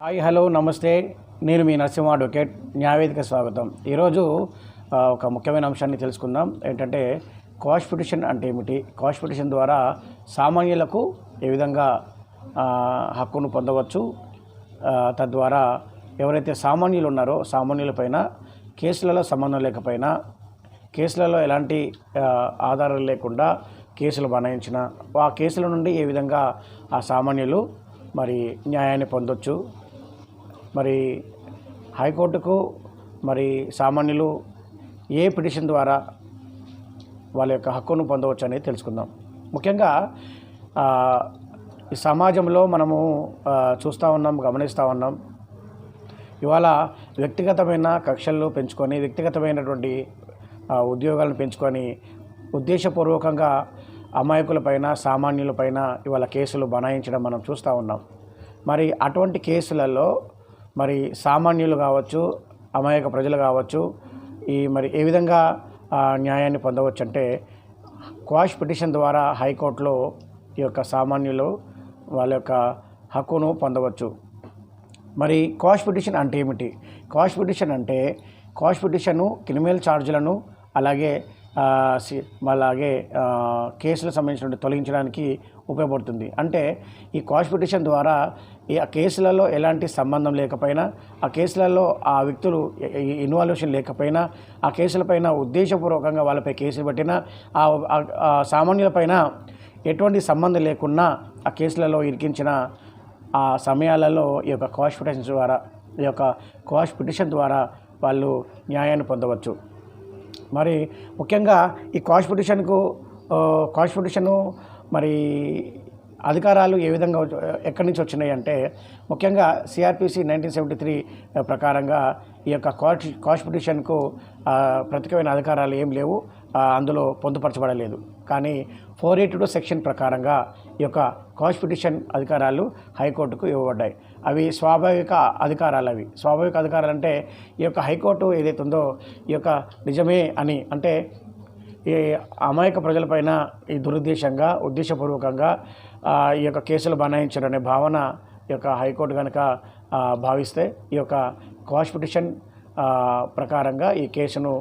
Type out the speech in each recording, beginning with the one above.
Hi hello నమస్తే. నేను మీ Narasimha advocate. న్యాయవేదిక స్వాగతం. ఈరోజు ఒక ముఖ్యమైన అంశాన్ని తెలుసుకుందాం. ఏంటంటే క్వాష్ పిటిషన్ అంటే ఏమిటి, క్వాష్ పిటిషన్ ద్వారా సామాన్యులకు ఏ విధంగా హక్కును పొందవచ్చు, తద్వారా ఎవరైతే సామాన్యులు ఉన్నారో సామాన్యులపైన కేసులలో సంబంధం లేకపోయినా, కేసులలో ఎలాంటి ఆధారాలు లేకుండా కేసులు బనాయించిన ఆ కేసుల నుండి ఏ విధంగా ఆ సామాన్యులు మరి న్యాయాన్ని పొందొచ్చు, మరి హైకోర్టుకు మరి సామాన్యులు ఏ పిటిషన్ ద్వారా వాళ్ళ యొక్క హక్కును పొందవచ్చు అనేది తెలుసుకుందాం. ముఖ్యంగా ఈ సమాజంలో మనము చూస్తూ ఉన్నాం, గమనిస్తూ ఉన్నాం. ఇవాళ వ్యక్తిగతమైన కక్షలు పెంచుకొని, వ్యక్తిగతమైనటువంటి ఉద్యోగాలను పెంచుకొని ఉద్దేశపూర్వకంగా అమాయకులపైన, సామాన్యులపైన ఇవాళ కేసులు బనాయించడం మనం చూస్తూ ఉన్నాం. మరి అటువంటి కేసులలో మరి సామాన్యులు కావచ్చు, అమాయక ప్రజలు కావచ్చు, మరి ఏ విధంగా న్యాయాన్ని పొందవచ్చు అంటే క్వాష్ పిటిషన్ ద్వారా హైకోర్టులో ఈ యొక్క సామాన్యులు వాళ్ళ యొక్క హక్కును పొందవచ్చు. మరి క్వాష్ పిటిషన్ అంటే ఏమిటి? క్వాష్ పిటిషన్ అంటే క్వాష్ పిటిషను క్రిమినల్ ఛార్జీలను అలాగే కేసులకు సంబంధించిన తొలగించడానికి ఉపయోగపడుతుంది. అంటే ఈ క్వాష్ పిటిషన్ ద్వారా ఈ కేసులలో ఎలాంటి సంబంధం లేకపోయినా, ఆ కేసులలో ఆ వ్యక్తులు ఇన్వాల్వేషన్ లేకపోయినా, ఆ కేసులపైన ఉద్దేశపూర్వకంగా వాళ్ళపై కేసులు పెట్టినా, ఆ సామాన్యులపైన ఎటువంటి సంబంధం లేకున్నా ఆ కేసులలో ఇరికించిన ఆ సమయాలలో ఈ యొక్క క్వాష్ పిటిషన్ ద్వారా వాళ్ళు న్యాయాన్ని పొందవచ్చు. మరి ముఖ్యంగా ఈ క్వాష్ పిటిషను మరి అధికారాలు ఏ విధంగా ఎక్కడి నుంచి వచ్చినాయి అంటే, ముఖ్యంగా సిఆర్పిసి 1973 ప్రకారంగా ఈ యొక్క క్వాష్ పిటిషన్కు ప్రత్యేకమైన అధికారాలు ఏం లేవు, అందులో పొందుపరచబడలేదు. కానీ 482 సెక్షన్ ప్రకారంగా ఈ యొక్క క్వాష్ పిటిషన్ అధికారాలు హైకోర్టుకు ఇవ్వబడ్డాయి. అవి స్వాభావిక అధికారాలు. స్వాభావిక అధికారాలు అంటే ఈ యొక్క హైకోర్టు ఏదైతే ఉందో ఈ యొక్క నిజమే అని, అంటే ఈ అమాయక ప్రజలపైన ఈ దురుద్దేశంగా, ఉద్దేశపూర్వకంగా ఈ యొక్క కేసులు బనాయించారనే భావన ఈ యొక్క హైకోర్టు కనుక భావిస్తే ఈ యొక్క క్వాష్ పిటిషన్ ప్రకారంగా ఈ కేసును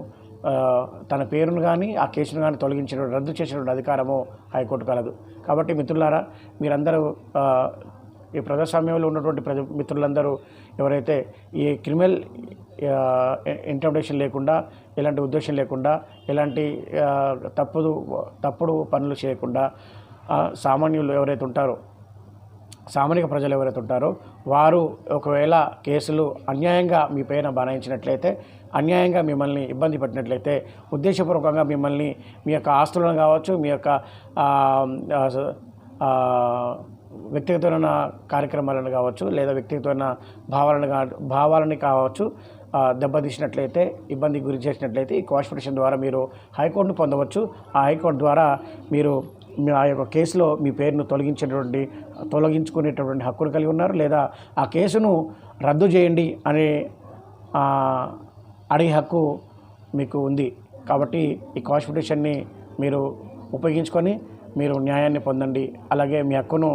తన పేరును కానీ ఆ కేసును కానీ తొలగించిన, రద్దు చేసిన అధికారము హైకోర్టు కలదు. కాబట్టి మిత్రులారా, మీరందరూ ఈ ప్రజాస్వామ్యంలో ఉన్నటువంటి మిత్రులందరూ ఎవరైతే ఈ క్రిమినల్ ఇంటర్మినేషన్ లేకుండా, ఎలాంటి ఉద్దేశం లేకుండా, ఎలాంటి తప్పుడు పనులు చేయకుండా సామాన్యులు ఎవరైతే ఉంటారో, సామాన్య ప్రజలు ఎవరైతే ఉంటారో వారు ఒకవేళ కేసులు అన్యాయంగా మీ పైన బనాయించినట్లయితే, అన్యాయంగా మిమ్మల్ని ఇబ్బంది పెట్టినట్లయితే, ఉద్దేశపూర్వకంగా మిమ్మల్ని మీ యొక్క ఆస్తులను కావచ్చు, మీ యొక్క వ్యక్తిగతమైన కార్యక్రమాలను కావచ్చు, లేదా వ్యక్తిగతమైన భావాలని కావచ్చు దెబ్బతీసినట్లయితే, ఇబ్బందికి గురి చేసినట్లయితే ఈ క్వాష్ పిటిషన్ ద్వారా మీరు హైకోర్టును పొందవచ్చు. ఆ హైకోర్టు ద్వారా మీరు ఆ యొక్క కేసులో మీ పేరును తొలగించుకునేటటువంటి హక్కును కలిగి ఉన్నారు, లేదా ఆ కేసును రద్దు చేయండి అనే అడిగే హక్కు మీకు ఉంది. కాబట్టి ఈ క్వాష్ పిటిషన్ని మీరు ఉపయోగించుకొని మీరు న్యాయాన్ని పొందండి. అలాగే మీ హక్కును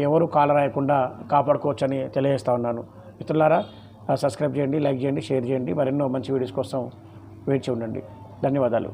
ఎవరు కాలరాయకుండా కాపాడుకోవచ్చని తెలియజేస్తా ఉన్నాను. మిత్రులారా, సబ్స్క్రైబ్ చేయండి, లైక్ చేయండి, షేర్ చేయండి. మరెన్నో మంచి వీడియోస్ కోసం వేచి ఉండండి. ధన్యవాదాలు.